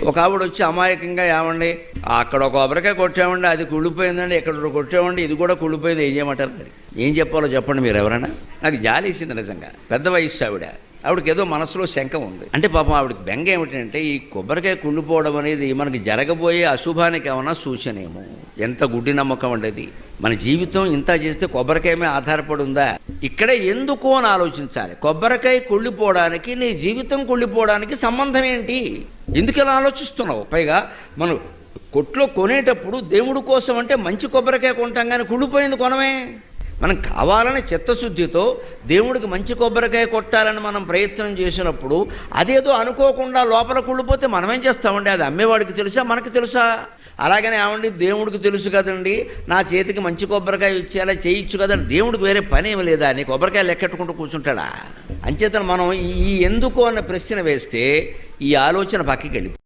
ఒక ఆవిడ వచ్చి అమాయకంగా ఏమండి అక్కడ ఒక కొబ్బరికాయ కొట్టామండి, అది కుళ్ళిపోయిందండి, ఇక్కడ కొట్టామండి, ఇది కూడా కుళ్ళిపోయింది, ఏం చేయమంటారు? మరి ఏం చెప్పాలో చెప్పండి మీరు ఎవరైనా. నాకు జాలేసింది నిజంగా. పెద్ద వయస్సు ఆవిడకి ఏదో మనసులో శంక ఉంది. అంటే పాపం ఆవిడకి బెంగ ఏమిటంటే ఈ కొబ్బరికాయ కుళ్ళిపోవడం అనేది మనకి జరగబోయే అశుభానికి ఏమన్నా సూచనేమో. ఎంత గుడ్డి నమ్మకం ఉండేది. మన జీవితం ఇంత చేస్తే కొబ్బరికాయ మీద ఆధారపడి ఉందా? ఇక్కడే ఎందుకు అని ఆలోచించాలి. కొబ్బరికాయ కుళ్ళిపోవడానికి నీ జీవితం కుళ్ళిపోవడానికి సంబంధం ఏంటి? ఎందుకు ఇలా ఆలోచిస్తున్నావు? పైగా మనం కొట్లో కొనేటప్పుడు దేవుడి కోసం అంటే మంచి కొబ్బరికాయ కొంటాం, కానీ కుళ్ళిపోయింది కొనమే. మనం కావాలని చిత్తశుద్ధితో దేవుడికి మంచి కొబ్బరికాయ కొట్టాలని మనం ప్రయత్నం చేసినప్పుడు అదేదో అనుకోకుండా లోపల కుళ్ళిపోతే మనమేం చేస్తామండి? అది అమ్మేవాడికి తెలుసా, మనకి తెలుసా? అలాగనే ఏమండి దేవుడికి తెలుసు కదండి, నా చేతికి మంచి కొబ్బరికాయ ఇచ్చేలా చేయొచ్చు కదండి. దేవుడికి వేరే పని ఏమి లేదా? నీ కొబ్బరికాయ లెక్కెట్టుకుంటూ కూర్చుంటాడా? అంచేతను మనం ఈ ఎందుకు అన్న ప్రశ్న వేస్తే ఈ ఆలోచన పక్కకి వెళ్ళిపోతుంది.